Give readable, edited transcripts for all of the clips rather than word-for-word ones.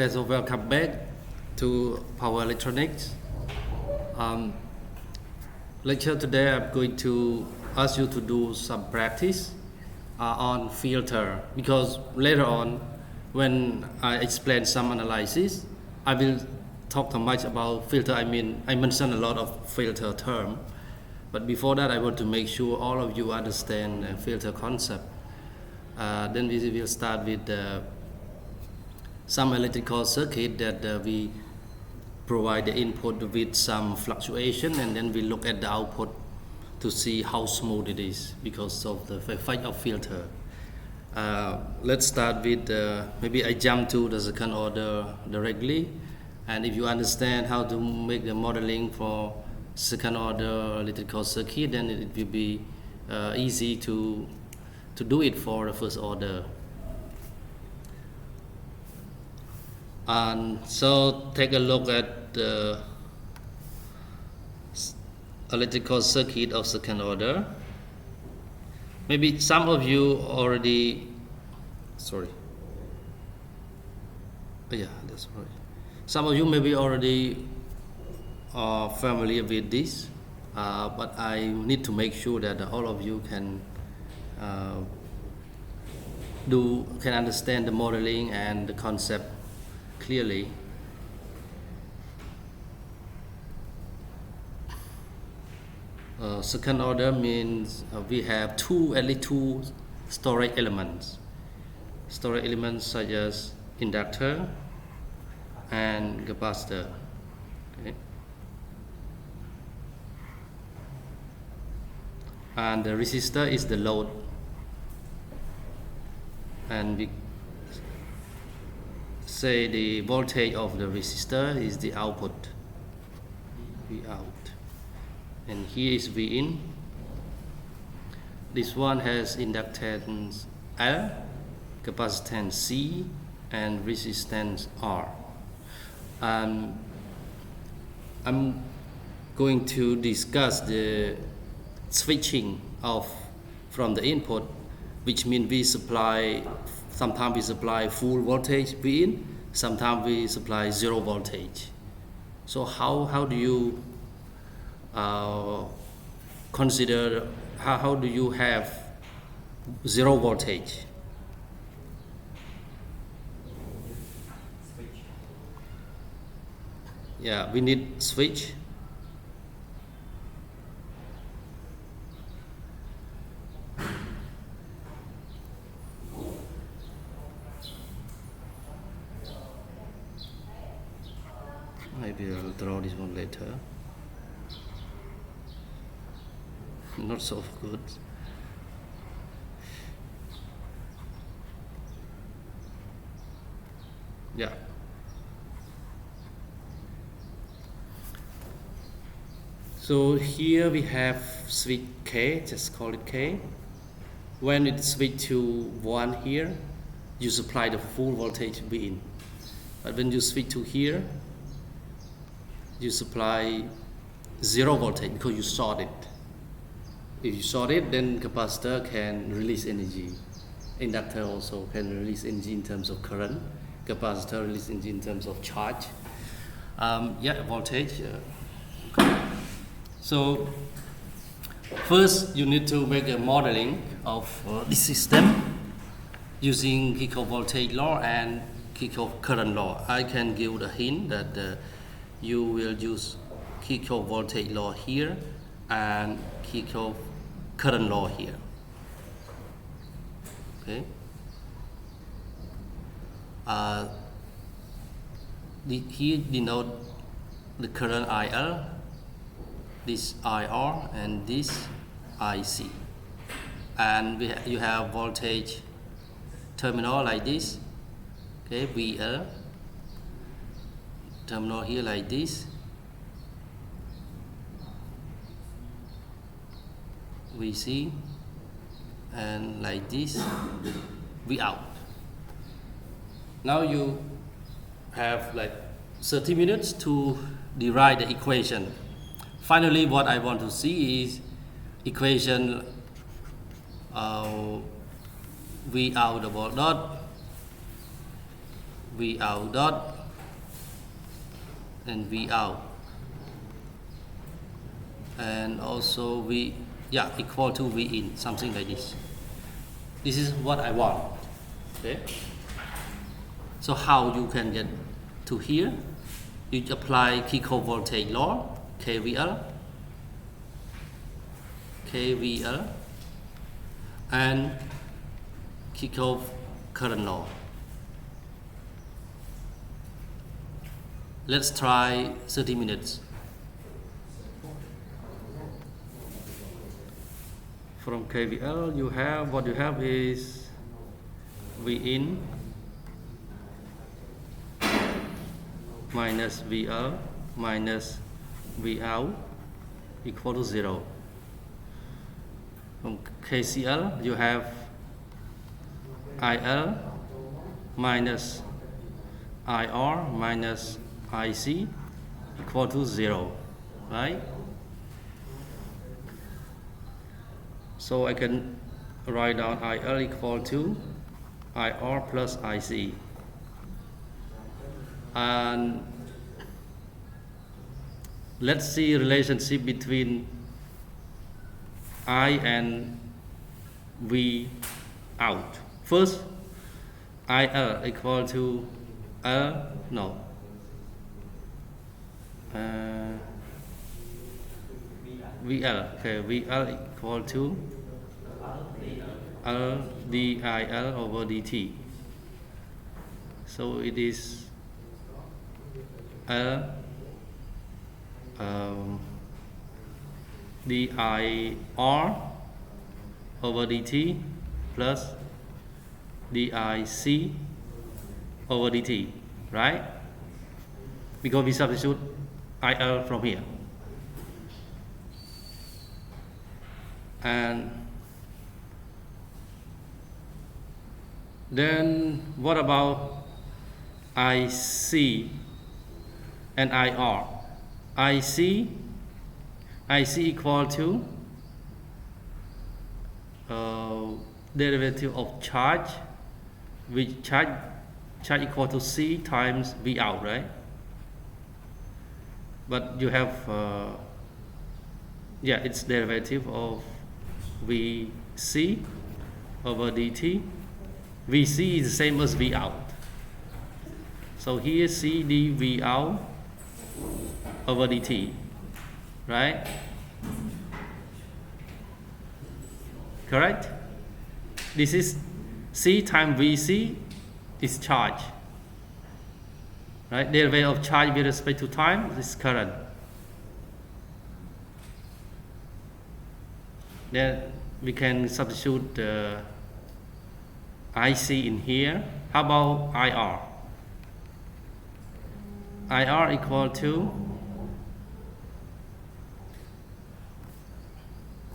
Okay, so welcome back to Power Electronics. Lecture today I'm going to ask you to do some practice on filter, because later on when I explain some analysis I will talk too much about filter. I mentioned a lot of filter term, but before that I want to make sure all of you understand the filter concept. Then we will start with some electrical circuit that we provide the input with some fluctuation, and then we look at the output to see how smooth it is because of the effect of filter. Let's start with maybe I jump to the second order directly, and if you understand how to make the modeling for second order electrical circuit, then it will be easy to do it for the first order. And so take a look at the electrical circuit of second order. Maybe some of you already, that's right. Some of you may be already familiar with this, but I need to make sure that all of you can understand the modeling and the concept clearly. Second order means we have at least two storage elements. Storage elements such as inductor and capacitor. Okay. And the resistor is the load, and we say the voltage of the resistor is the output, V out, and here is V in. This one has inductance L, capacitance C, and resistance R. I'm going to discuss the switching from the input, which means we supply. Sometimes we supply full voltage V in, sometimes we supply zero voltage. So how do you consider, how do you have zero voltage? Yeah, we need switch. Maybe I'll draw this one later. Not so good. Yeah. So here we have switch K, just call it K. When it switch to 1 here, you supply the full voltage V in. But when you switch to here, you supply zero voltage because you short it. If you short it, then capacitor can release energy. Inductor also can release energy in terms of current. Capacitor release energy in terms of charge. Voltage. Okay. So first you need to make a modeling of this system using Kirchhoff voltage law and Kirchhoff current law. I can give the hint that you will use Kirchhoff voltage law here and Kirchhoff current law here. Okay. Here denote the current IL, this IR, and this IC. And you have voltage terminal like this. Okay, VL. Terminal here like this, VC, and like this, V out. Now you have like 30 minutes to derive the equation. Finally, what I want to see is equation V out about dot V out dot and V out, and also equal to V in, something like this. This is what I want. Okay. So how you can get to here? You apply Kirchhoff voltage law, KVL, and Kirchhoff current law. Let's try 30 minutes. From KVL, what you have is V in minus VL minus V out equal to 0. From KCL, you have IL minus IR minus IC equal to 0, right? So I can write down IL equal to IR plus IC. And let's see relationship between I and V out. First, IL equal to VL, okay, VL equal to L DIL over dt. So it is L DIR over dt plus DIC over dt, right? Because we substitute IL from here. And then what about IC and IR? IC equal to derivative of charge, which charge equal to C times V out, right? But you have it's derivative of VC over dt. VC is the same as V out. So here C d V out over dt, right? Correct? This is C times VC is charge, right? Derivative of charge with respect to time is current. Then we can substitute the IC in here. How about IR? IR equal to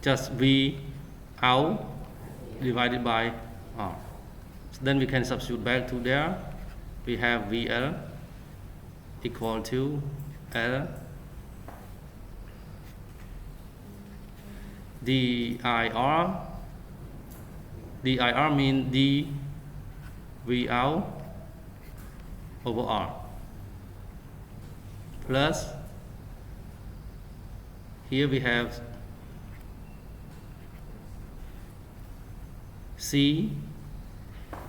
just V out divided by R. So then we can substitute back to there. We have VL equal to L DIR. DIR means D V out over R plus here we have C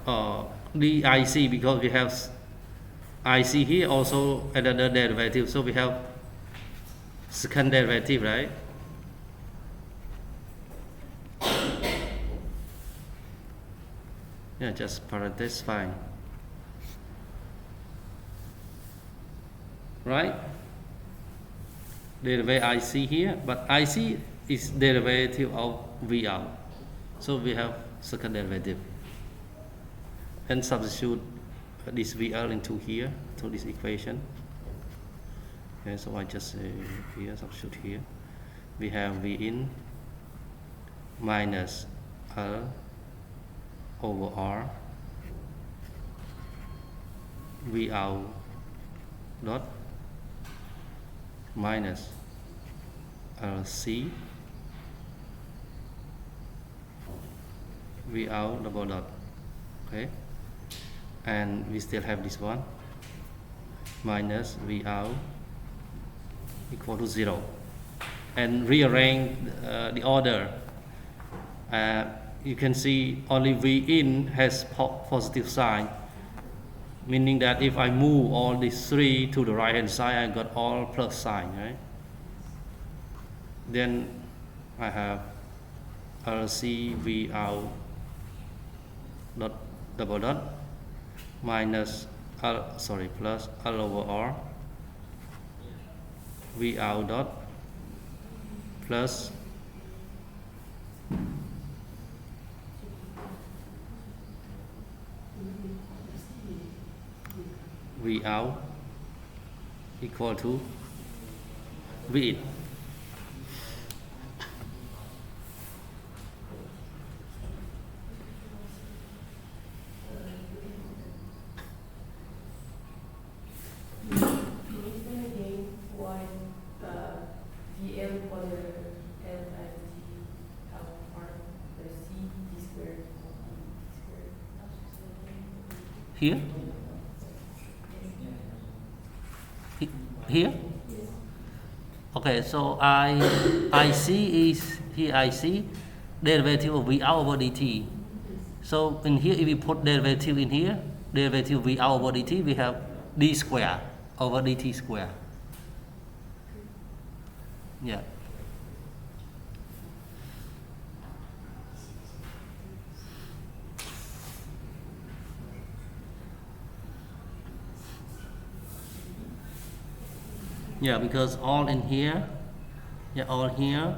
DIC, because we have IC here also another derivative, so we have second derivative, right? Yeah, just parenthesis, fine. Right? Derivative IC here, but IC is derivative of V out. So we have second derivative. And substitute this VL into here, to this equation. Okay, so I just here, substitute here. We have V in minus L over R, V out dot minus LC V out double dot. Okay, and we still have this one minus V out equal to 0, and rearrange the order. You can see only V in has positive sign, meaning that if I move all these 3 to the right hand side, I got all plus sign, right? Then I have LC V out dot double dot minus plus L over R V out dot plus V out equal to V in. Here? Here? Okay, so IC is here IC derivative of V out over dt. So in here, if we put derivative in here, derivative V out over dt, we have d square over dt square. Yeah. Yeah, because all in here, yeah, all here,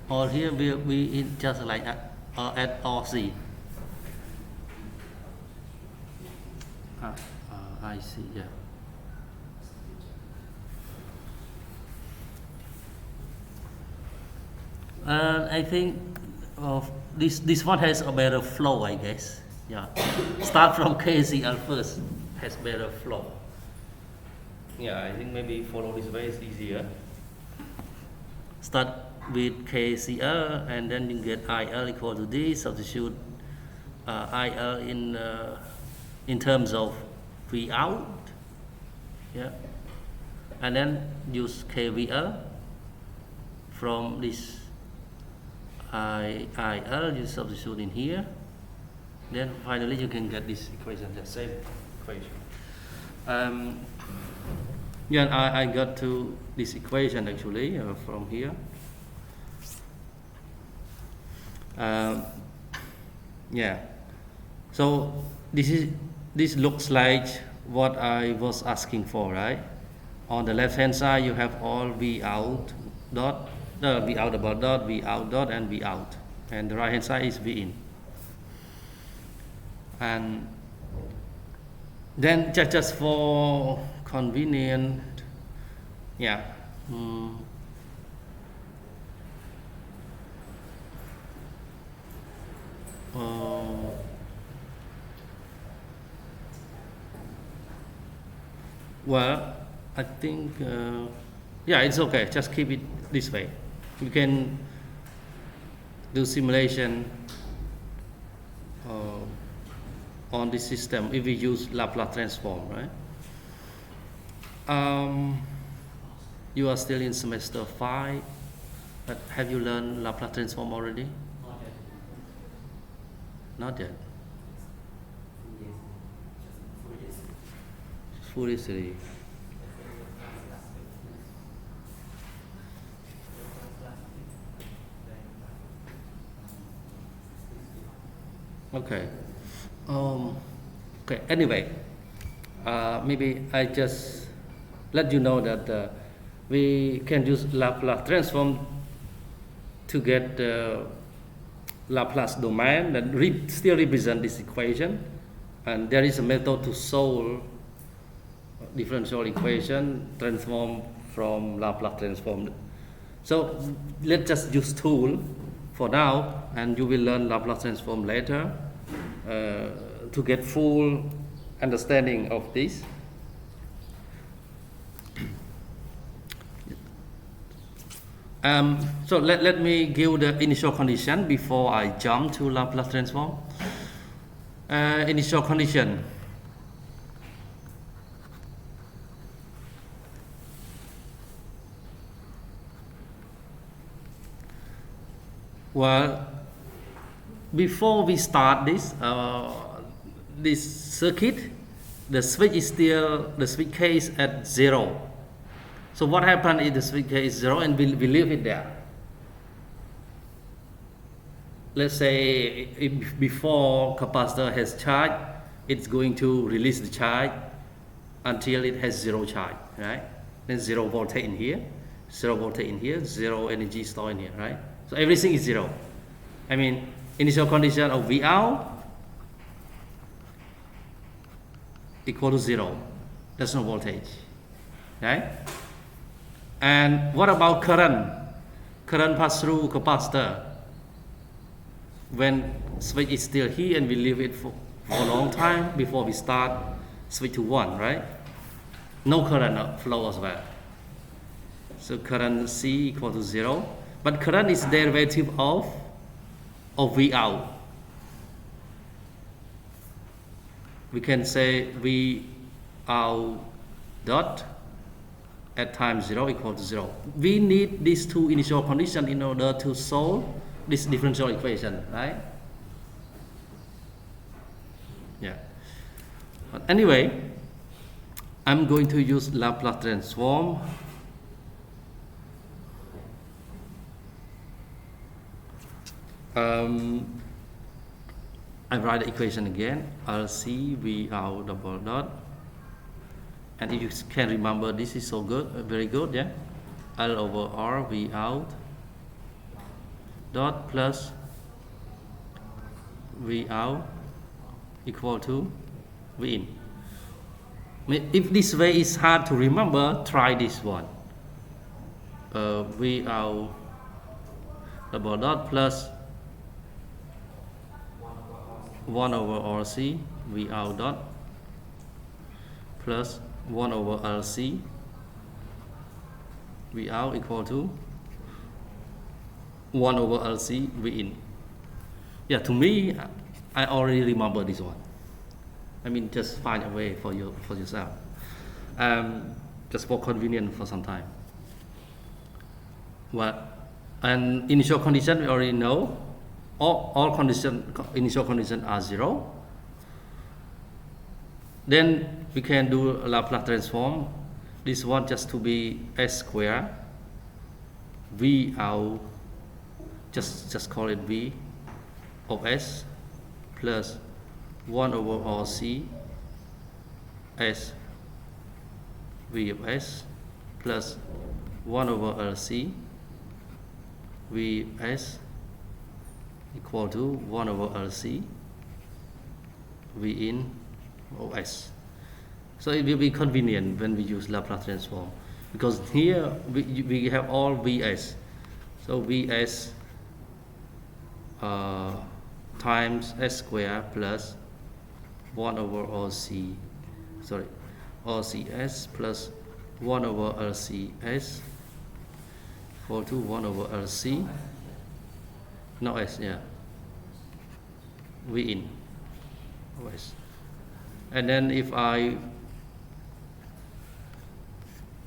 all here we just like at RC. I see, yeah. I think this one has a better flow, I guess. Yeah, start from KCL first, has better flow. Yeah, I think maybe follow this way is easier. Start with KCL and then you get IL equal to D, substitute IL in terms of V out, yeah, and then use KVL from this IL, you substitute in here. Then finally you can get this equation, the same equation. Yeah, I got to this equation actually from here. Yeah, so this looks like what I was asking for, right? On the left hand side you have all V out dot, V out about dot, V out dot, and V out, and the right hand side is V in. And then just for convenient, yeah, well, I think yeah, it's okay, just keep it this way. You can do simulation on this system if we use Laplace transform, right? You are still in semester 5, but have you learned Laplace transform already? Not yet. Fully series. Okay. Okay. Anyway, maybe I just let you know that we can use Laplace transform to get the Laplace domain that still represent this equation, and there is a method to solve differential equation transform from Laplace transform. So let's just use tool for now, and you will learn Laplace transform later to get full understanding of this. So let me give the initial condition before I jump to Laplace transform. Initial condition. Well, before we start this circuit, the switch is still, the switch case at 0. So what happened is the switch case is 0 and we leave it there. Let's say if before capacitor has charge, it's going to release the charge until it has 0 charge, right? Then 0 voltage in here, 0 voltage in here, 0 energy stored in here, right? So everything is 0. I mean, initial condition of V out equal to 0. There's no voltage, right? And what about current? Current pass through capacitor. When switch is still here and we leave it for a long time before we start switch to 1, right? No current flow as well. So current C equal to 0. But current is derivative of V out. We can say V out dot at time 0 equal to 0. We need these two initial conditions in order to solve this differential equation, right? Yeah. But anyway, I'm going to use Laplace transform. I write the equation again. LC V out double dot. And if you can remember, this is so good, very good, yeah? L over R V out dot plus V out equal to V in. If this way is hard to remember, try this one. V out double dot plus 1 over RC V out dot plus 1 over LC V out equal to 1 over LC V in. Yeah, to me, I already remember this one. I mean, just find a way for yourself. Just for convenience for some time. Well, and initial condition we already know. All initial conditions are 0. Then we can do a Laplace transform. This one just to be S square V out, just call it V of S plus 1 over RC S V of S plus 1 over LC V S equal to 1 over LC V in of S. So it will be convenient when we use Laplace transform, because here we have all Vs. So Vs times S square plus 1 over RCS plus 1 over LCS equal to 1 over LC. No S, yeah. V in OS. And then if I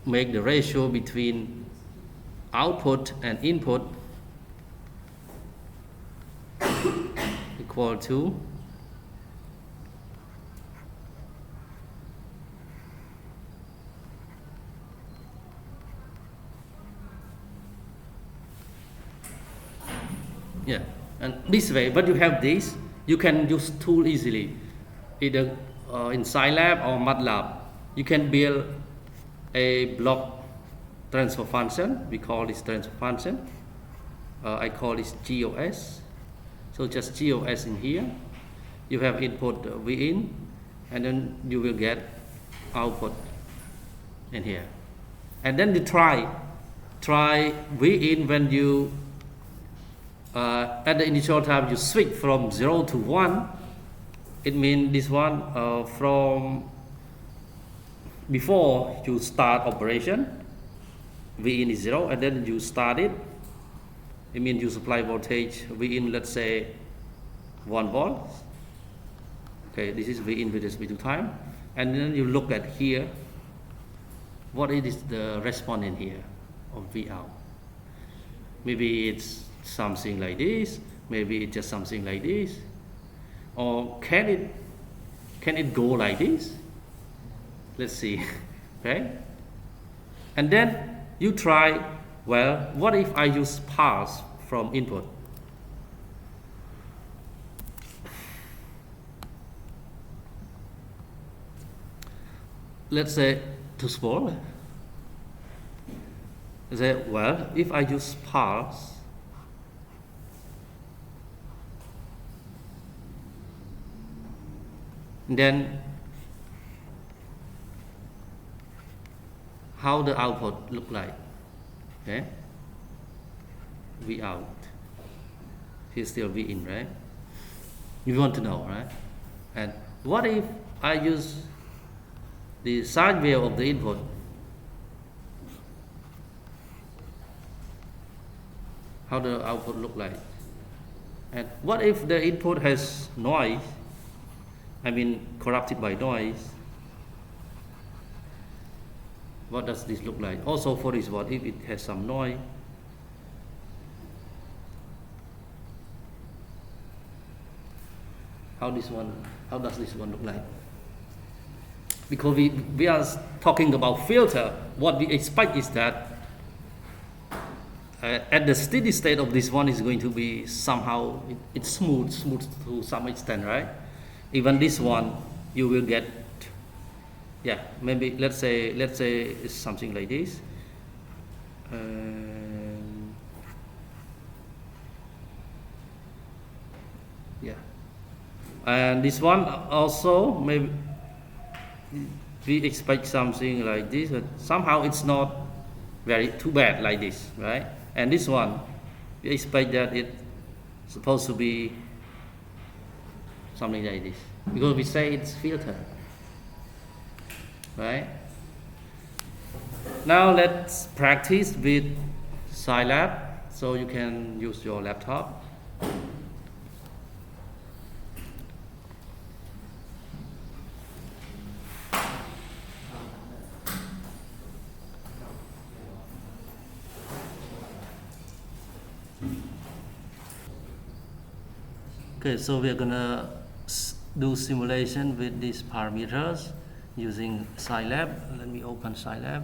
make the ratio between output and input equal to yeah, and this way, but you have this, you can use tool easily, either in ITC-DCLab or MATLAB. You can build a block transfer function. We call this transfer function. I call this GOS. So just GOS in here. You have input V in, and then you will get output in here. And then you try V in when you at the initial time you switch from 0 to 1. It means this one from before you start operation, V in is 0, and then you start it It means you supply voltage V in, let's say 1 volt. Okay, this is V in with V2 time. And then you look at here, what is the response in here of V out? Maybe it's something like this, maybe it's just something like this, or can it go like this? Let's see. Okay, and then you try, well, what if I use pulse from input? Let's say to small. Say, well, if I use pulse, then how the output look like? Okay, V out. Here's still V in, right? You want to know, right? And what if I use the sine wave of the input? How the output look like? And what if the input has noise? I mean, corrupted by noise. What does this look like? Also for this one, if it has some noise, how does this one look like? Because we are talking about filter, what we expect is that at the steady state of this one is going to be somehow it's smooth to some extent, right? Even this one you will get, yeah, maybe let's say it's something like this. Yeah, and this one also maybe we expect something like this, but somehow it's not very too bad like this, right? And this one we expect that it's supposed to be something like this, because we say it's filter, right? Now let's practice with DCLab, so you can use your laptop. Okay, so we're gonna do simulation with these parameters using DCLab. Let me open DCLab.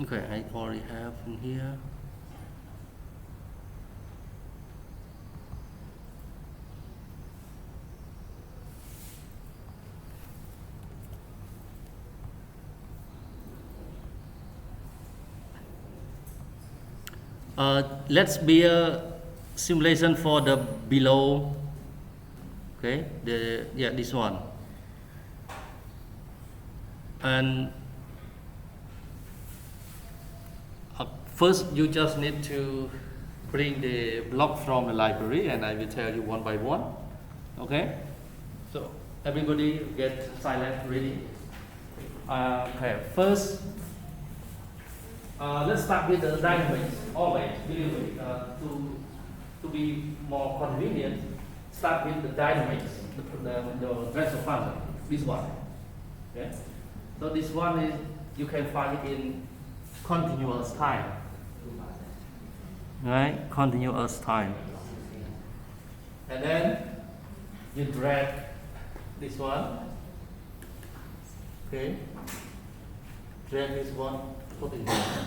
Okay, I already have in here. Let's be a simulation for the below. Okay, this one. And first, you just need to bring the block from the library, and I will tell you one by one. Okay? So everybody get DCLab ready. Okay. First, let's start with the dynamics. Always, believe me, to be more convenient, start with the dynamics, the transfer function. This one. Okay? So this one is, you can find it in continuous time. Right? Continuous time. And then you drag this one. Okay? Drag this one, put in here.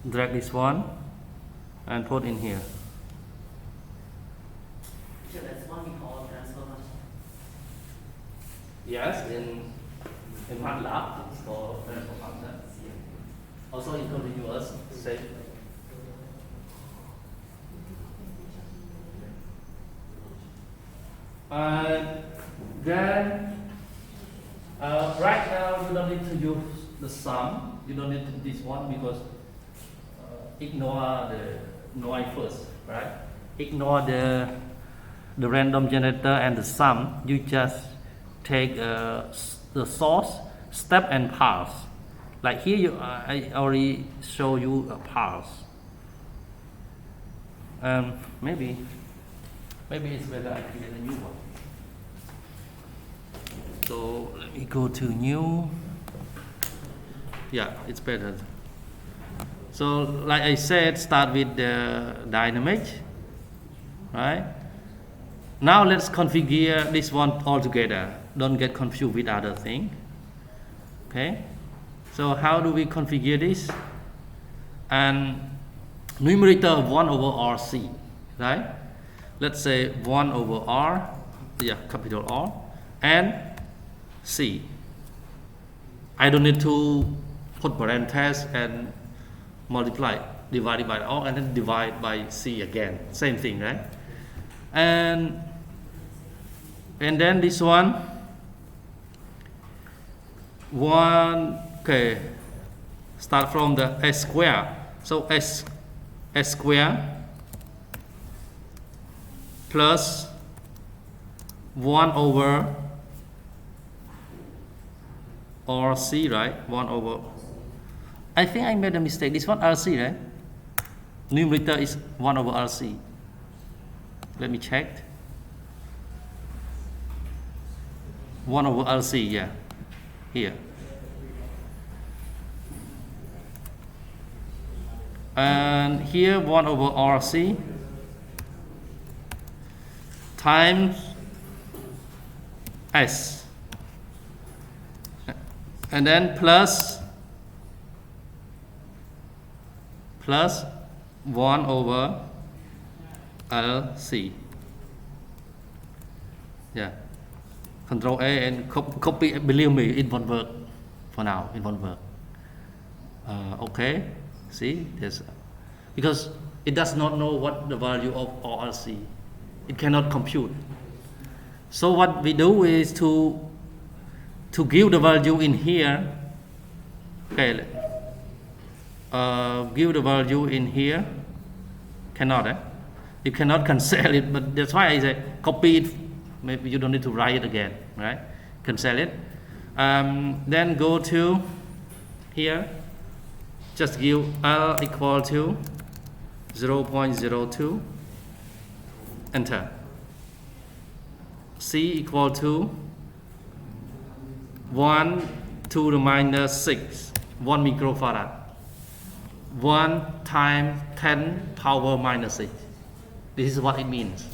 Drag this one and put in here. So that's what we call transfer function. Yes, in MATLAB it's called transfer function. Also in continuous, same. And then Right now, you don't need to use the sum. You don't need to this one because ignore the noise first, right? Ignore the random generator and the sum. You just take the source, step and parse. Like here, I already show you a parse. Maybe it's better I create a new one. So let me go to new. Yeah, it's better. So like I said, start with the dynamic, right? Now let's configure this one all together. Don't get confused with other thing. Okay. So how do we configure this? And numerator of 1 over RC, right? Let's say 1 over R, yeah, capital R, and C. I don't need to put parentheses and multiply, divided by R, and then divide by C again. Same thing, right? And then this one, okay, start from the S square. So S square plus 1 over RC, right? 1 over. I think I made a mistake. This one RC, right? Numerator is 1 over RC. Let me check. 1 over RC, yeah. Here. And here 1 over RC times S. And then plus 1 over LC. Yeah. Control A and copy. Believe me, it won't work for now. It won't work. Okay. See, there's because it does not know what the value of RLC. It cannot compute. So what we do is to give the value in here. Okay. Give the value in here. Cannot. You cannot cancel it, but that's why I say copy it. Maybe you don't need to write it again, right? Cancel it. Then go to here. Just give L equal to 0.02. Enter. C equal to 1 to the minus 6, 1 microfarad. 1 times 10 power minus 6. This is what it means.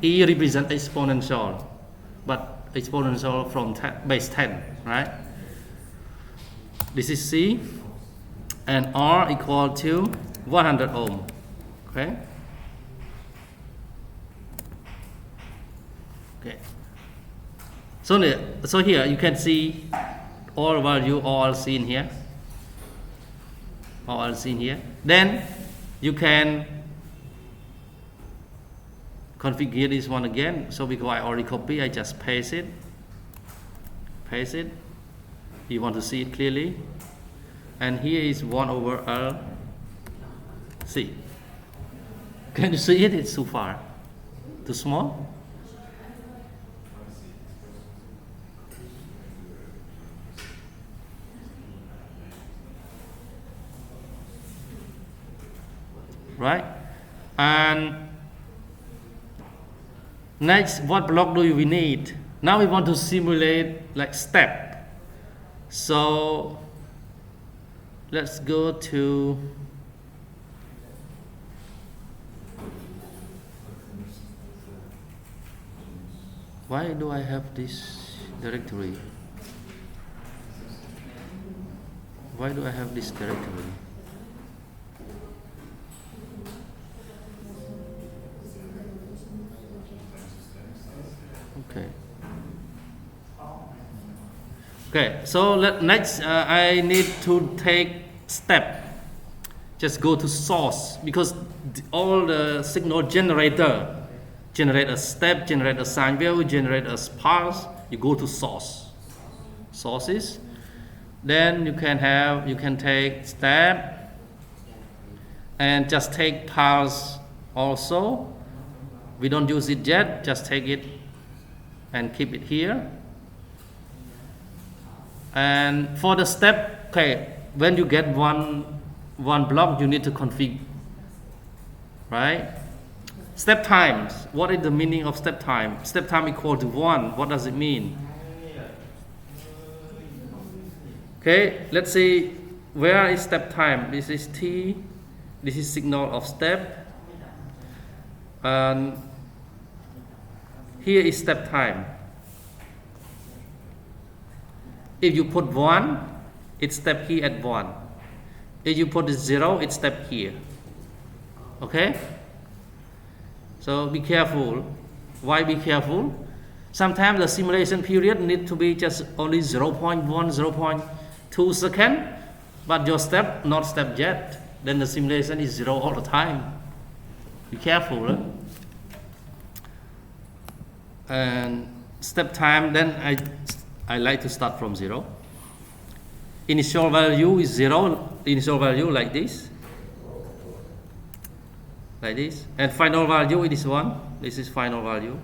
E represents exponential, but exponential from base 10, right? This is C, and R equal to 100 ohm, okay? Okay. So here you can see all value, all seen here, all seen here. Then you can configure this one again. So because I already copy, I just paste it. You want to see it clearly. And here is 1 over L C. Can you see it? It's too far, too small. Right? And next, what block do we need? Now we want to simulate like step. So let's go to why do I have this directory? Why do I have this directory? Okay, so next I need to take step. Just go to source, because all the signal generator generate a step, generate a sine wave, generate a sparse. You go to source. sources. Then you can take step and just take pulse also. We don't use it yet, just take it and keep it here. And for the step, okay, when you get one block, you need to configure, right? Step times. What is the meaning of step time? Step time equal to 1. What does it mean? Okay, let's see, where is step time? This is T. This is signal of step. And here is step time. If you put 1, it step here at 1. If you put 0, it step here. Okay? So be careful. Why be careful? Sometimes the simulation period need to be just only 0.1, 0.2 second, but your step not step yet. Then the simulation is 0 all the time. Be careful. Right? And step time, then I like to start from 0. Initial value is 0. Initial value like this. Like this. And final value it is 1. This is final value.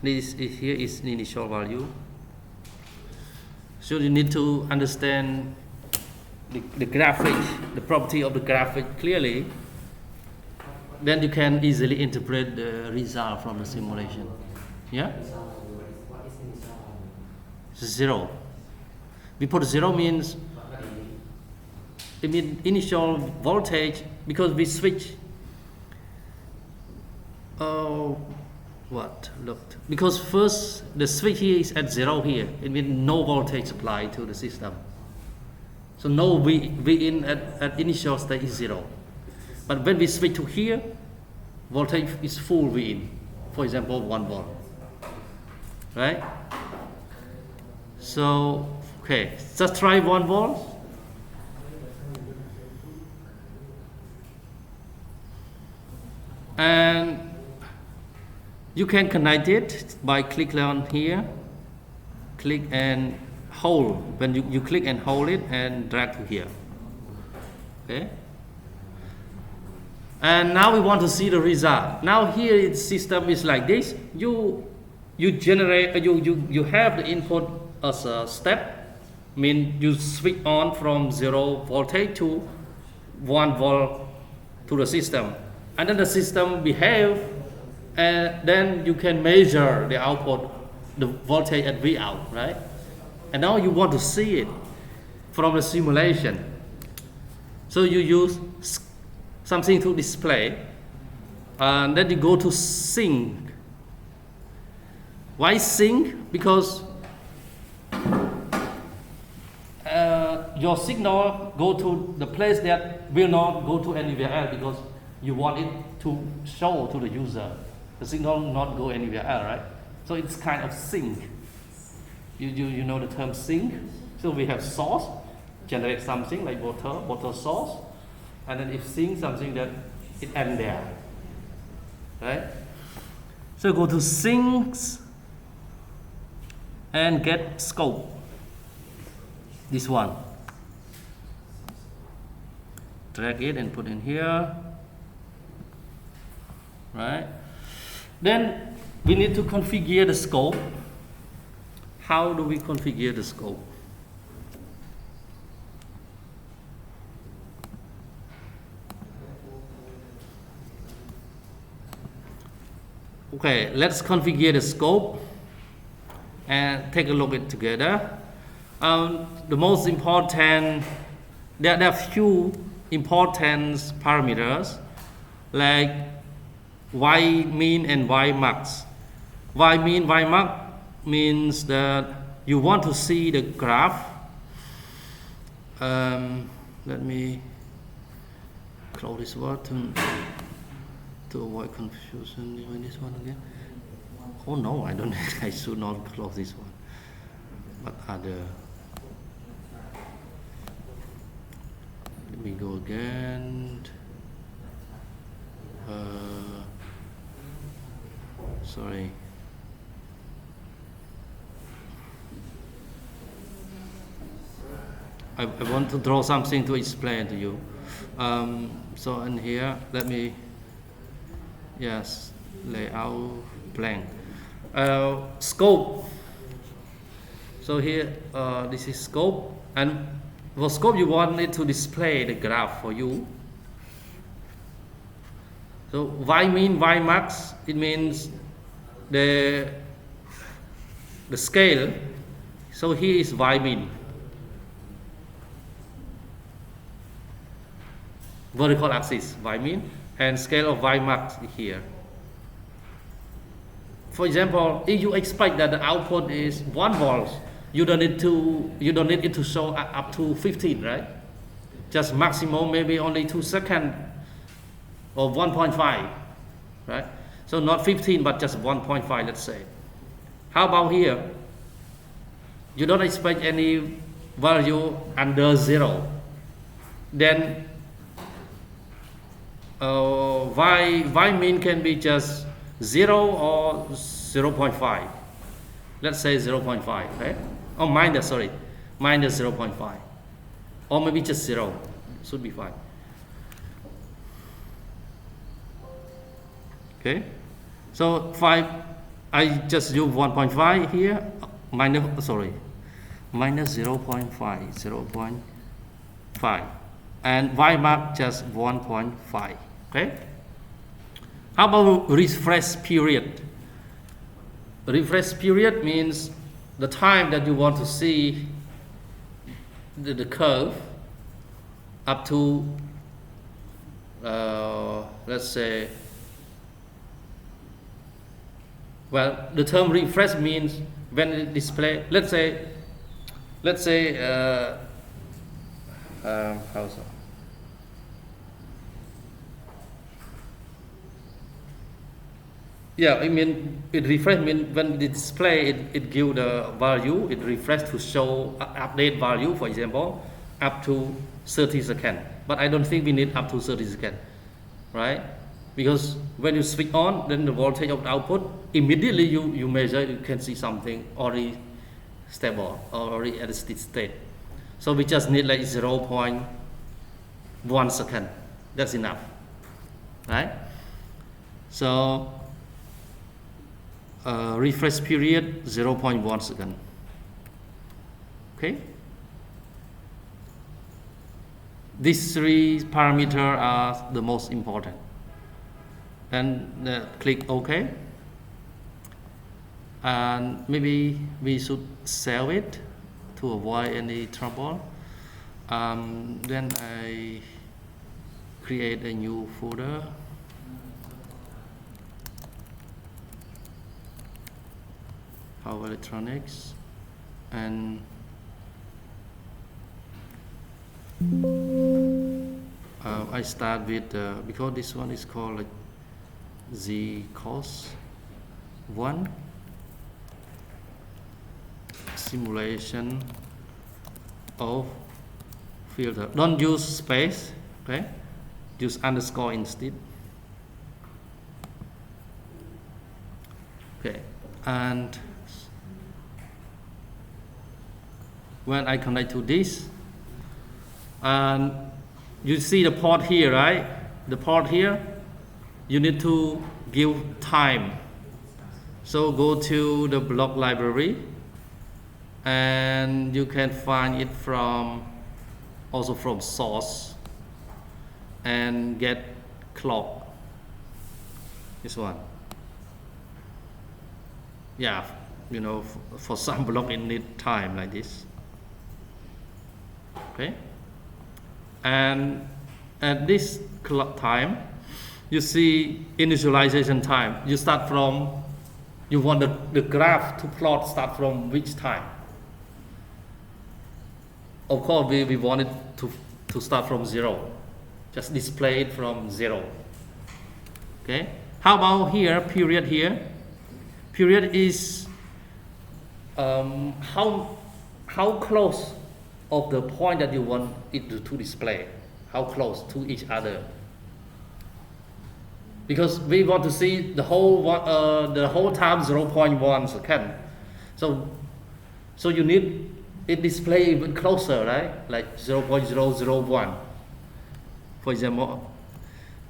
This is here is initial value. So you need to understand the graphic, the property of the graphic clearly. Then you can easily interpret the result from the simulation. Yeah? It's 0. We put 0 means it means initial voltage because we switch. Look. Because first the switch here is at 0 here. It means no voltage applied to the system. So no V in at initial state is 0. But when we switch to here, voltage is full V in. For example, 1 volt. Right? So, okay, just try 1 volt. And you can connect it by clicking on here. Click and hold. When you click and hold it and drag to here. Okay? And now we want to see the result. Now here the system is like this. You generate you have the input as a step. Mean you switch on from 0 voltage to 1 volt to the system. And then the system behave, and then you can measure the output, the voltage at V out, right? And now you want to see it from the simulation. So you use something to display, and then you go to sync. Why sync? Because your signal go to the place that will not go to anywhere else because you want it to show to the user. The signal will not go anywhere else, right? So it's kind of sync. You know the term sync? So we have source, generate something like water source, and then if sync something that it ends there, right? So go to syncs and get scope. This one. Drag it and put in here, right? Then we need to configure the scope. How do we configure the scope? Okay, let's configure the scope and take a look at it together. The most important, there are few important parameters like Y mean and Y max. Y mean, Y max means that you want to see the graph. Let me close this one to avoid confusion with this one again. Oh no, I don't. I should not close this one. But other. Let me go again. Sorry. I want to draw something to explain to you. So in here, let me, yes, layout blank. Scope. So here, this is scope, and for scope, you want it to display the graph for you. So y mean y max, it means the scale. So here is y min, vertical axis y min, and scale of y max here. For example, if you expect that the output is 1 volt, you don't need it to show up to 15, right? Just maximum maybe only 2 seconds or 1.5, right? So not 15 but just 1.5, let's say. How about here? You don't expect any value under 0. Then y min can be just 0 or 0.5. Let's say 0.5, right? Oh, minus 0.5. Or maybe just 0. Should be fine. Okay? So 5, I just use 1.5 here, minus 0.5. And y mark just 1.5. Okay? How about refresh period? Refresh period means the time that you want to see the curve up to, let's say, well, the term refresh means when it display, let's say, how so? Yeah, I mean, it refresh means when it display, it give the value, it refresh to show update value, for example, up to 30 seconds. But I don't think we need up to 30 seconds, right? Because when you switch on, then the voltage of the output, immediately you measure, you can see something already stable, already at a steady state. So we just need like 0.1 second. That's enough, right? So refresh period 0.1 second. Okay. These 3 parameters are the most important. And click OK. And maybe we should save it to avoid any trouble. Then I create a new folder. Power electronics, and I start with because this one is called like Z cos 1 simulation of filter. Don't use space, okay? Use underscore instead. Okay, and when I connect to this, and you see the port here, right? The port here, you need to give time. So go to the block library, and you can find it also from source, and get clock. This one. Yeah, you know, for some block it need time like this. Okay, and at this clock time, you see initialization time. You start from, you want the graph to plot start from which time? Of course, we want it to start from 0. Just display it from 0. Okay. How about here, period here? Period is how close of the point that you want it to display, how close to each other. Because we want to see the whole time 0.1 second. So you need it display even closer, right? Like 0.001. For example,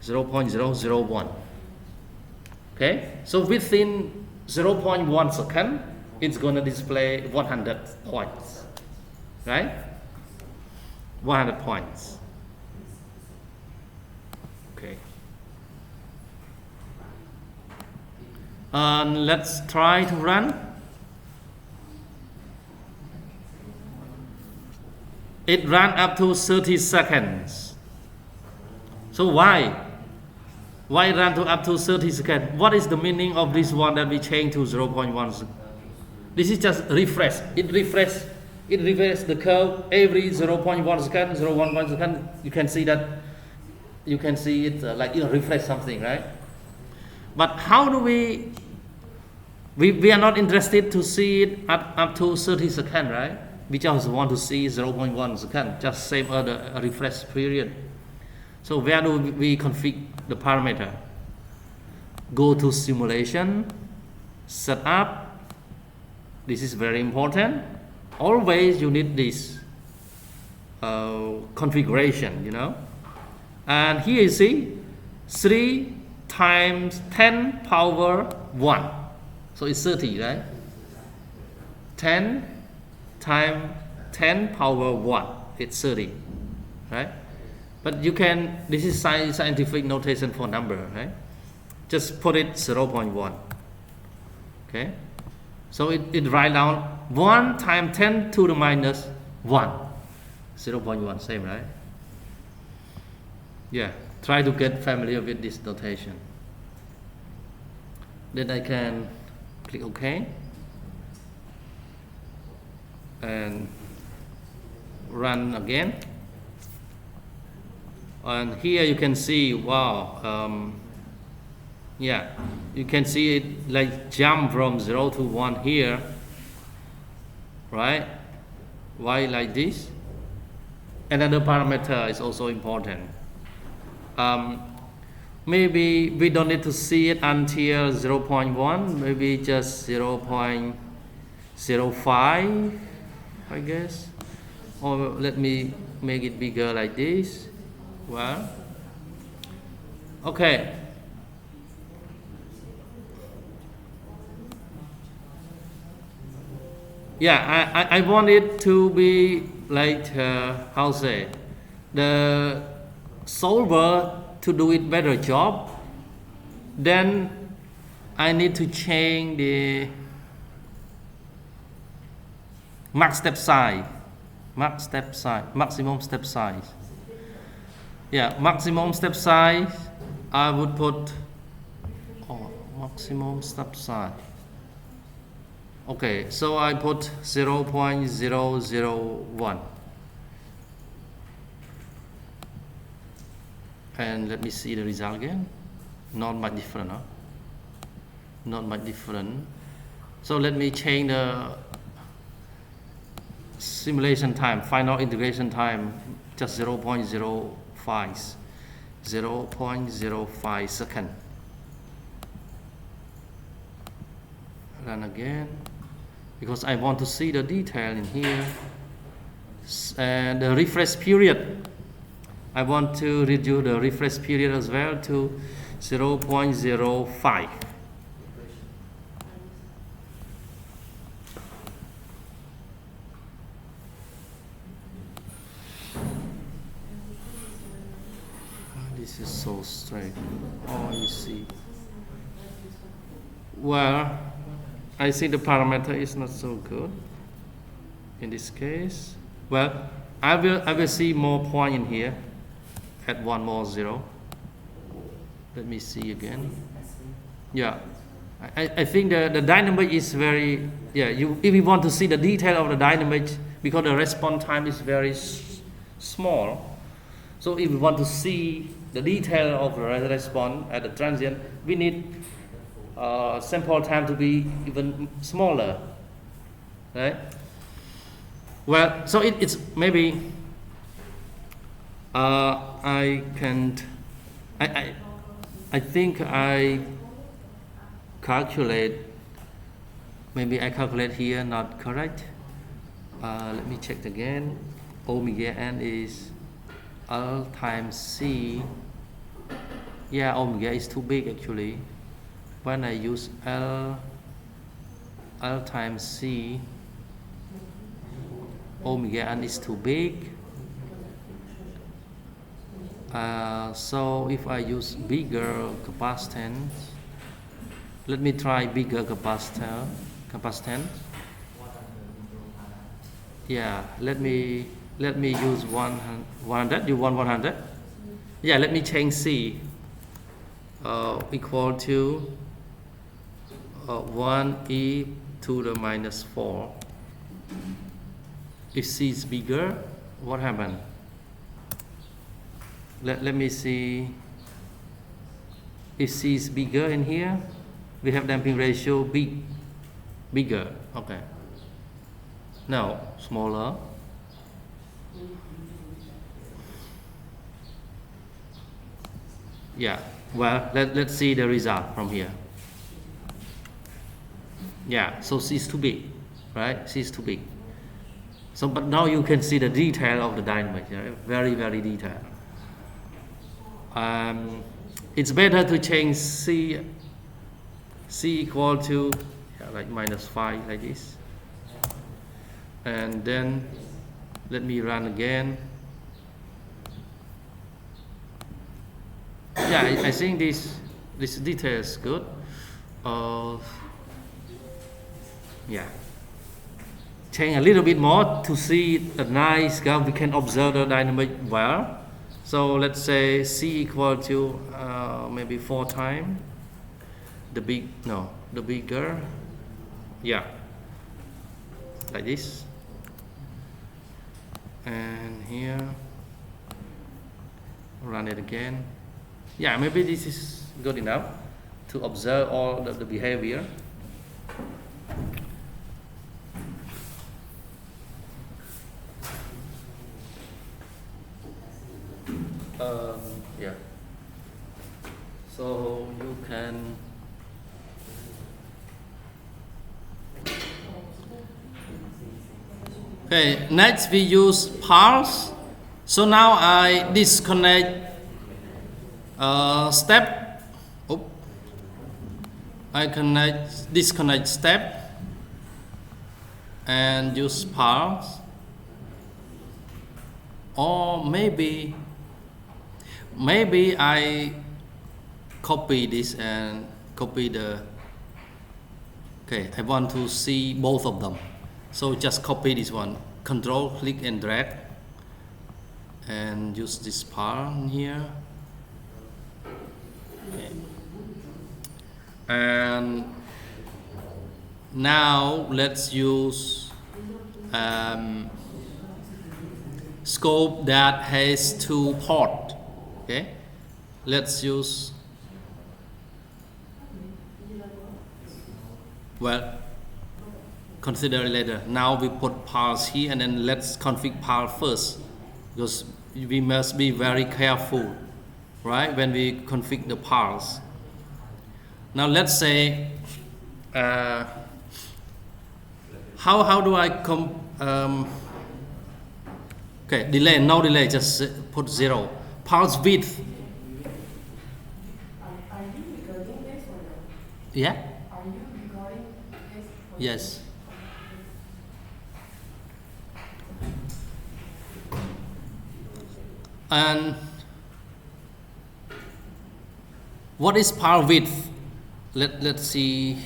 0.001. Okay, so within 0.1 second, it's gonna display 100 points, right? 100 points. Okay. And let's try to run. It ran up to 30 seconds. So why? Why run to up to 30 seconds? What is the meaning of this one that we change to 0.1? This is just refresh. It refresh the curve every 0.1 second, 0.1 second. You can see that. You can see it like refresh something, right? But how do we are not interested to see it up to 30 seconds, right? We just want to see 0.1 second, just same as the refresh period. So where do we configure the parameter? Go to simulation, set up. This is very important. Always you need this configuration, you know. And here you see 3 times 10 power 1. So it's 30, right? 10 times 10 power 1. It's 30, right? But you can, this is scientific notation for number, right? Just put it 0.1. Okay? So it write down 1 times 10 to the minus 1. 0.1, same, right? Yeah, try to get familiar with this notation. Then I can click OK. And run again. And here you can see, wow, yeah, you can see it like jump from 0 to 1 here, right? Why like this? Another parameter is also important. Maybe we don't need to see it until 0.1, maybe just 0.05, I guess. Or let me make it bigger like this. Well, okay. Yeah, I want it to be like, how say, the solver to do it better job. Then I need to change the maximum step size. Yeah, maximum step size, I would put maximum step size. Okay, so I put 0.001. And let me see the result again. Not much different, huh? Not much different. So let me change the simulation time, final integration time, just 0.05 second. Run again, because I want to see the detail in here. And the refresh period, I want to reduce the refresh period as well to 0.05. This is so straight. Oh, you see. Well, I see the parameter is not so good in this case. Well, I will see more point in here. Add one more 0. Let me see again. Yeah, I think the dynamic is very, yeah, if you want to see the detail of the dynamic, because the response time is very small. So if we want to see the detail of the response at the transient, we need sample time to be even smaller, right? Well, so it's maybe I think I calculate, maybe I calculate here not correct. Let me check again. Omega n is L times C. Yeah, omega is too big actually. When I use L times C, omega n is too big. So if I use bigger capacitance, let me try bigger capacitance. Yeah, let me use 100. You want 100? Yeah, let me change C equal to 1e to the minus 4. If C is bigger, what happened? Let me see. If C is bigger in here, we have damping ratio bigger. Okay. Now smaller. Yeah. Well, let's see the result from here. Yeah. So C is too big, right? C is too big. So, but now you can see the detail of the dynamic. Right? Very, very detailed. It's better to change C equal to like minus 5 like this, and then let me run again. Yeah, I think this detail is good. Yeah, change a little bit more to see the nice graph. We can observe the dynamic well. So let's say C equal to maybe 4 times the bigger. Yeah, like this. And here, run it again. Yeah, maybe this is good enough to observe all the behavior. Yeah. So you can okay, next we use pulse. So now I disconnect step. I disconnect step and use pulse. Or maybe I copy this and copy the. Okay, I want to see both of them, so just copy this one. Control, click and drag, and use this part here. Okay. And now let's use scope that has 2 ports. Okay, let's use, well, consider it later. Now we put pulse here, and then let's configure pulse first, because we must be very careful, right, when we configure the pulse. Now let's say how do I okay, delay, no delay, just put 0. Pulse width. Are you recording this or no? Yeah? Are you recording this? Yes. And what is pulse width? Let's see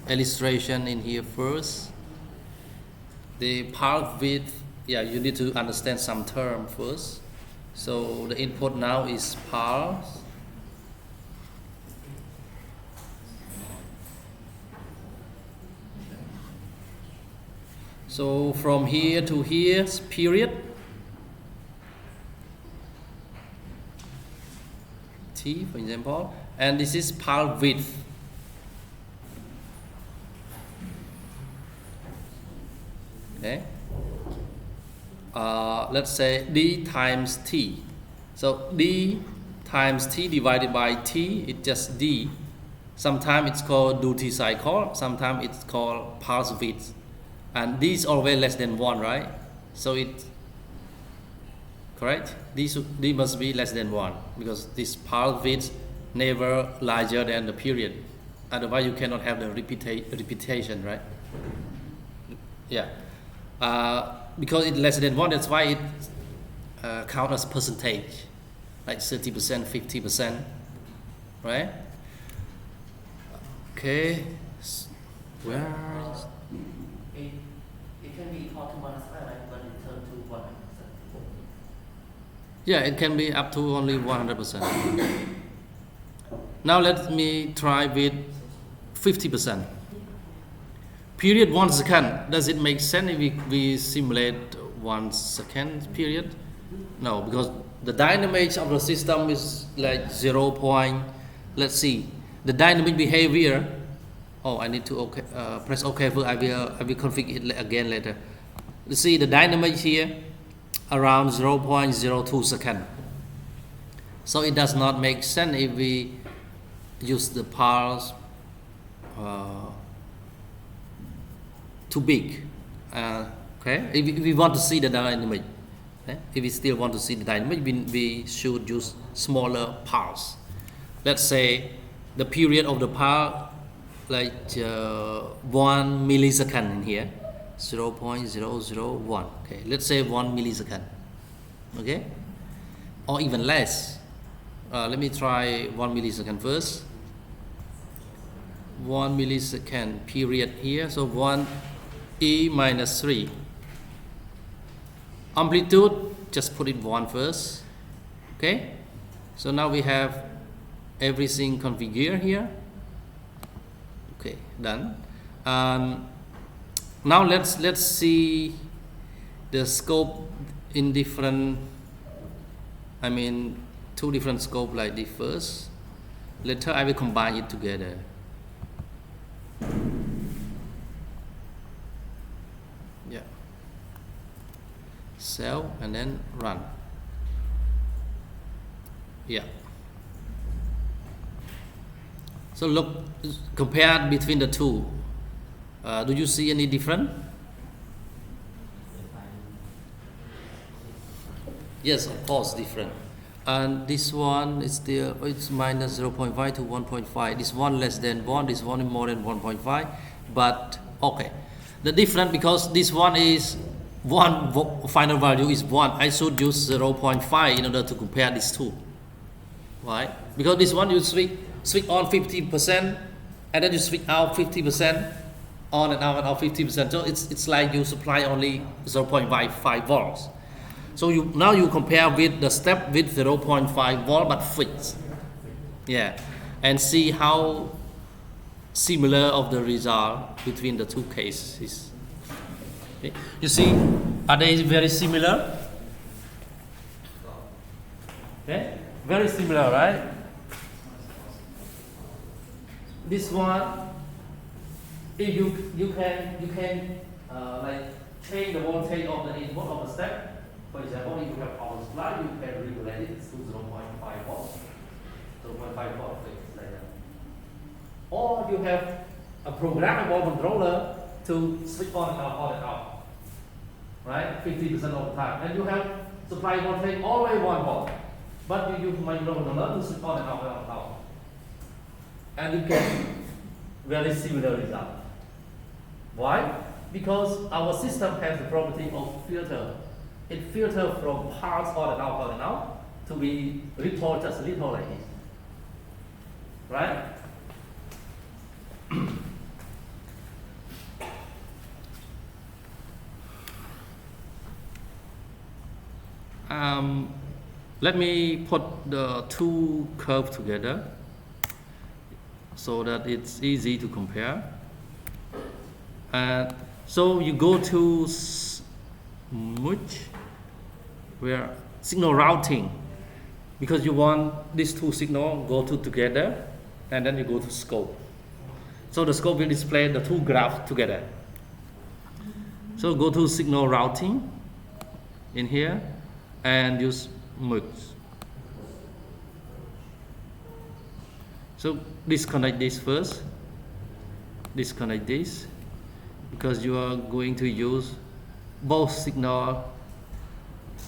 illustration in here first. The pulse width, yeah, you need to understand some term first. So the input now is pulse. So from here to here, period. T, for example, and this is pulse width. Okay. Let's say d times t. So d times t divided by t, it's just d. Sometimes it's called duty cycle, sometimes it's called pulse width. and these always less than 1, right? So it correct, these must be less than 1 because this path width never larger than the period, otherwise you cannot have the repetition, right? Yeah, because it's less than 1, that's why it count as percentage, like 30%, 50%, right? Okay, where is It can be equal to 1 as well, right? When it turns to 100%. yeah, it can be up to only 100%. Now let me try with 50%. Period 1 second. Does it make sense if we simulate 1 second period? No, because the dynamics of the system is like 0 point. Let's see the dynamic behavior. Oh, I need to press OK first. I will configure it again later. You see the dynamic here around 0.02 second. So it does not make sense if we use the pulse too big. Okay, if we want to see the dynamic, okay? If we still want to see the dynamic, we should use smaller pulse. Let's say the period of the pulse like 1 millisecond in here, 0.001. Okay, let's say 1 millisecond. Okay, or even less. Let me try 1 millisecond first. 1 millisecond period here, so 1 e minus 3. Amplitude, just put it 1 first. Okay, so now we have everything configured here. Okay, done. Now let's see the scope in different, I mean 2 different scope like this first. Later I will combine it together. Yeah. Save and then run. Yeah. So look, compare between the 2. Do you see any difference? Yes, of course, different. And this one is still, it's minus 0.5 to 1.5. This one less than 1, this one is more than 1.5. But okay, the difference, because this one is 1, final value is 1. I should use 0.5 in order to compare these 2. Right? Because this one you switch on 50% and then you switch out 50%, on and out 50%. So it's like you supply only 0.55 volts. So now you compare with the step with 0.5 volt but fixed. Yeah, and see how similar of the result between the 2 cases. Okay. You see, are they very similar? Okay, very similar, right? This one, if you can like change the voltage of the input of the step. For example, if you have power supply, you can regulate it to 0.5 volts, 0.5 volts, like that. Or you have a programmable controller to switch on and out, right? 50% of the time, and you have supply voltage always 1 volt, but you use microcontroller to switch on and out, and you get very similar result. Why? Because our system has the property of filter. It filters from parts on and out to be ripple, just little like this, right? Let me put the 2 curves together so that it's easy to compare. So you go to where signal routing, because you want these 2 signals go together, and then you go to scope. So the scope will display the 2 graphs together. So go to signal routing in here and use merge. So disconnect this first, disconnect this, because you are going to use both signal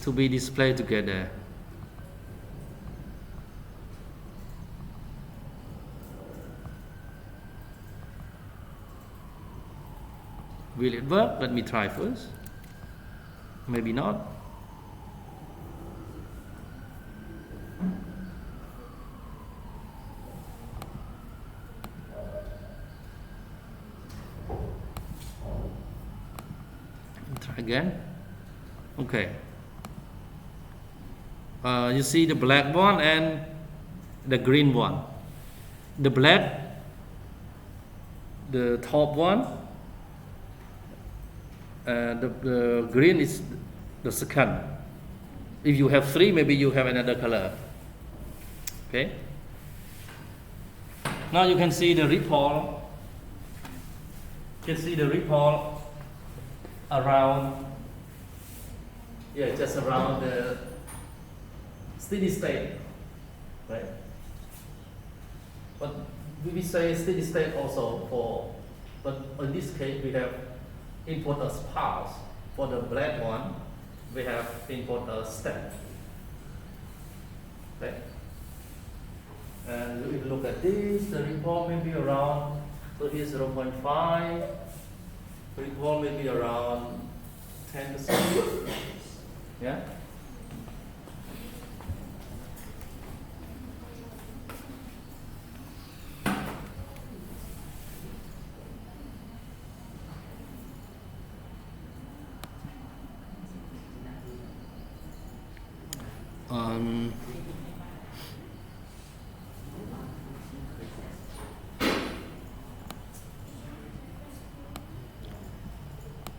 to be displayed together. Will it work? Let me try first. Maybe not. Try again. Okay. You see the black one and the green one. The black, the top one, the green is the second. If you have three, maybe you have another color. Okay. Now you can see the ripple. You can see the ripple around, just around the steady state, right? But we say steady state also but in this case we have input as pulse. For the black one, we have input as step. Okay. And if you look at this, the ripple may be around, so here's 0.5, ripple may be around 10%. Yeah?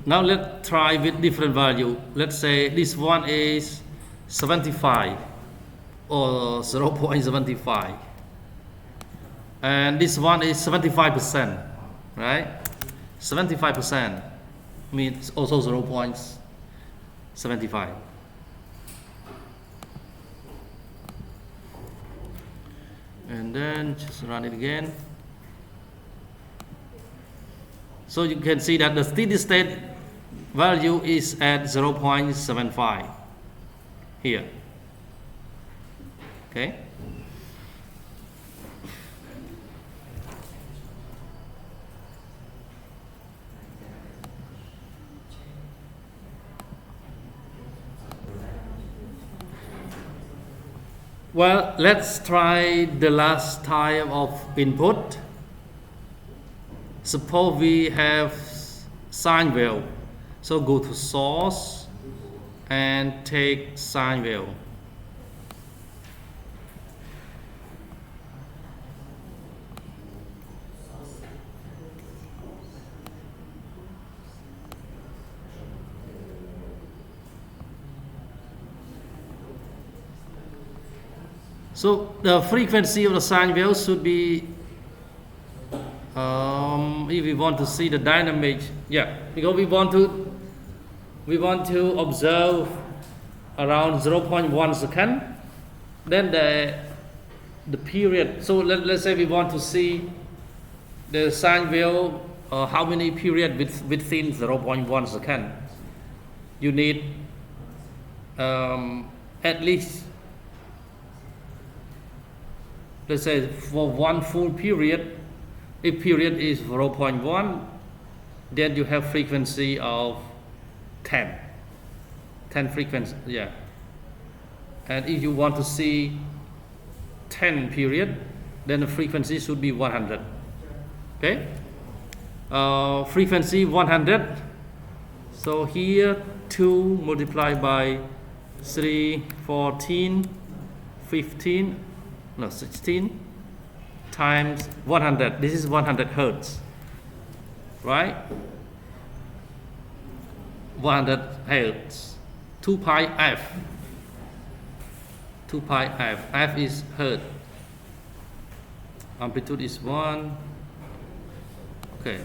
Now let's try with different value. Let's say this one is 75 or 0.75, and this one is 75%, right? 75% means also 0.75. And then just run it again. So you can see that the steady state value is at 0.75 here. Okay. Well, let's try the last type of input. Suppose we have sine wave. So go to source and take sine wave. So the frequency of the sine wave should be, if we want to see the dynamic, because we want to observe around 0.1 second, then the period. So let's say we want to see the sine wave, how many period within 0.1 second. You need at least, let's say for one full period, if period is 0.1, then you have frequency of 10 frequency, and if you want to see 10 period, then the frequency should be 100. Okay, frequency 100. So here 2 multiplied by 3, 14, 15, no 16 times 100. This is 100 hertz, right? 100 hertz. 2 pi f. 2 pi f. F is hertz. Amplitude is 1. Okay.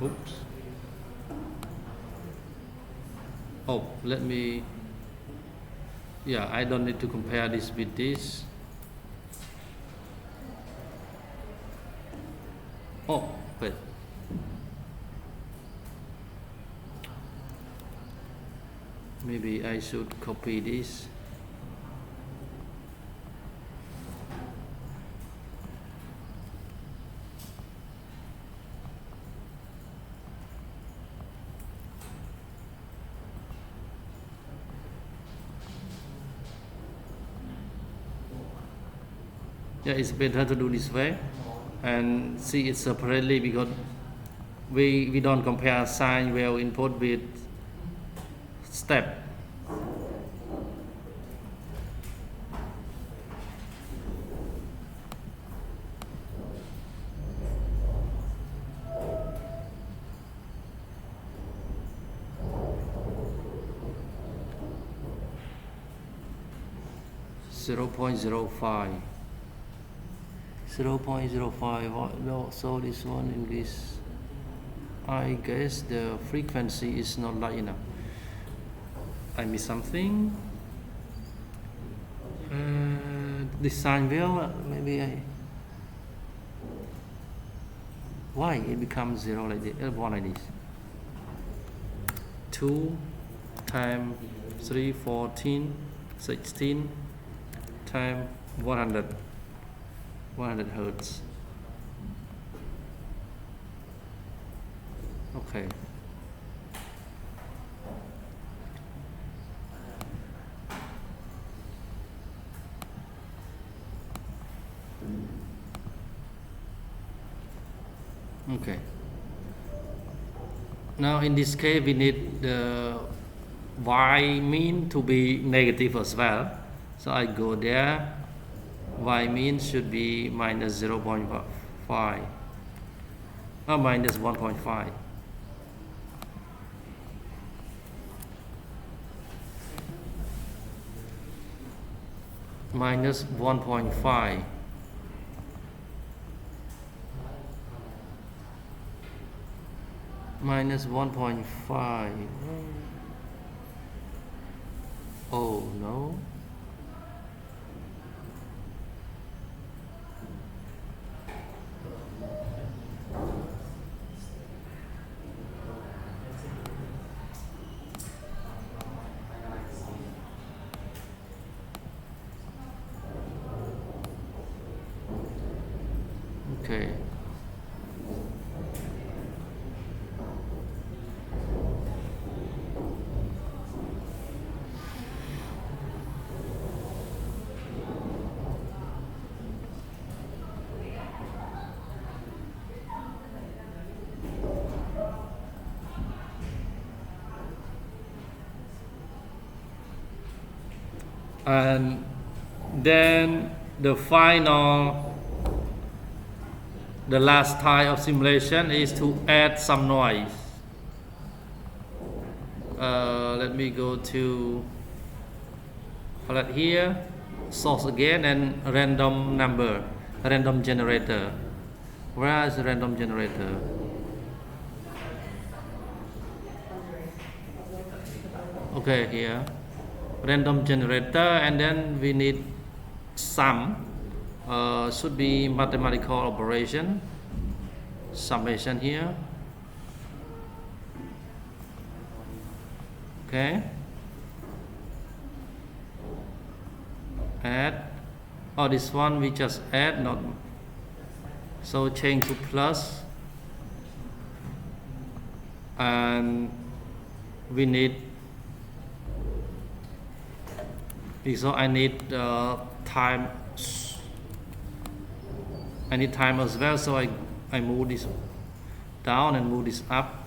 Oops. Oh, let me, yeah, I don't need to compare this with this. Oh, wait. Maybe I should copy this. Yeah, it's better to do this way and see it separately because we don't compare sine wave input with step. Zero point zero five. 0.05. No, so this one in this, I guess the frequency is not light enough. I missed something. This sine wave, maybe why it becomes 0 like this, 1 like this? 2 times 3, 14, 16 times 100 hertz. Okay. Okay. Now in this case we need the y mean to be negative as well. So I go there. Y mean should be minus 0.5 or minus 1.5. Minus 1.5. Minus 1.5. Oh no. Okay. And then the last type of simulation is to add some noise. Let me go to palette here, source again, and random number, random generator. Where is the random generator? Okay, here, random generator, and then we need sum. Should be mathematical operation, summation here. Okay, add. Oh, this one we just add, not so change to plus, and we need. So I need time. I need time as well, so I move this down and move this up.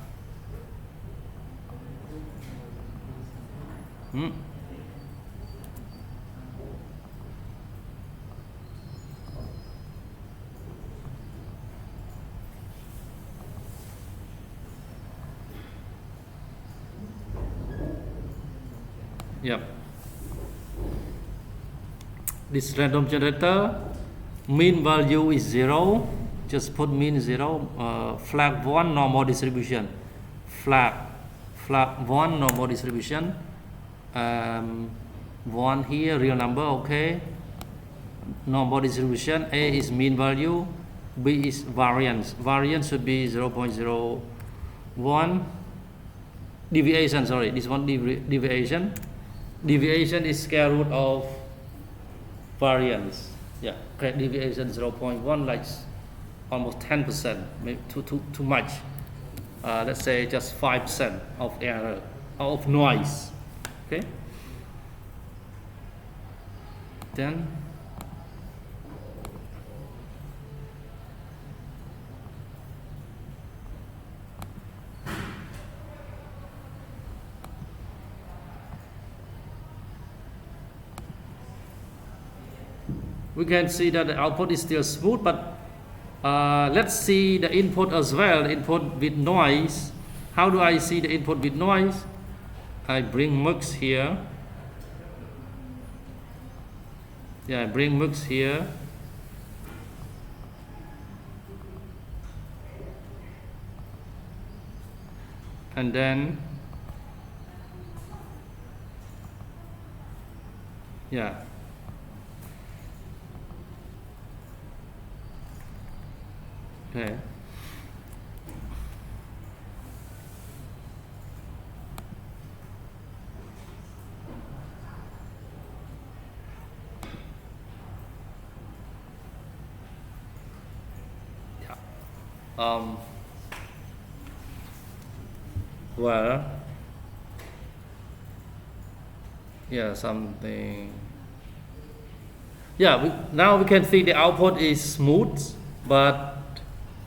Yep. This random generator, mean value is 0. Just put mean 0. Flag 1 normal distribution. Flag one normal distribution, one here real number, okay. Normal distribution, A is mean value, B is variance. Variance should be 0.01. Deviation, sorry, this one deviation. Deviation is square root of variance. Yeah, okay, deviation 0.1, like almost 10%, maybe too much. Let's say just 5% of error, of noise. Okay. Then we can see that the output is still smooth, but let's see the input as well, input with noise. How do I see the input with noise? I bring mux here. Yeah, I bring mux here. And then, yeah. Okay. Yeah. Well, yeah, something. Yeah, now we can see the output is smooth, but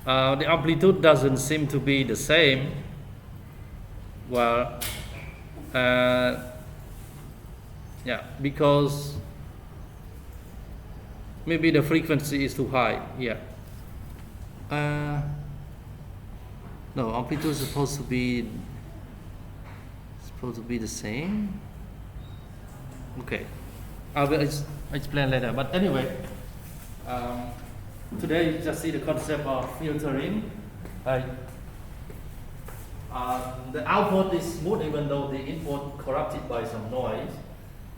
the amplitude doesn't seem to be the same. Well, yeah, because maybe the frequency is too high. Yeah. No, amplitude is supposed to be the same. Okay, I will explain later. But anyway, today you just see the concept of filtering. The output is smooth even though the input corrupted by some noise.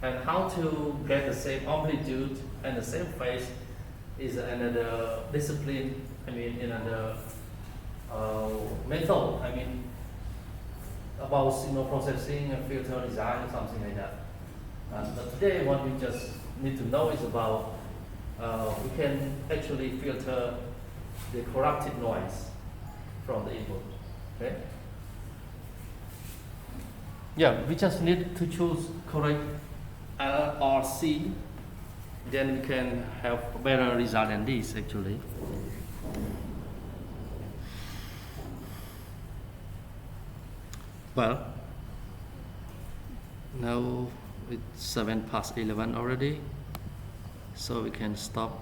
And how to get the same amplitude and the same phase is another discipline. I mean, another method. I mean, about signal processing and filter design or something like that. But today, what we just need to know is about we can actually filter the corrupted noise from the input. Okay. Yeah, we just need to choose correct L or C, then we can have a better result than this actually. Well, now it's 11:07 already, so we can stop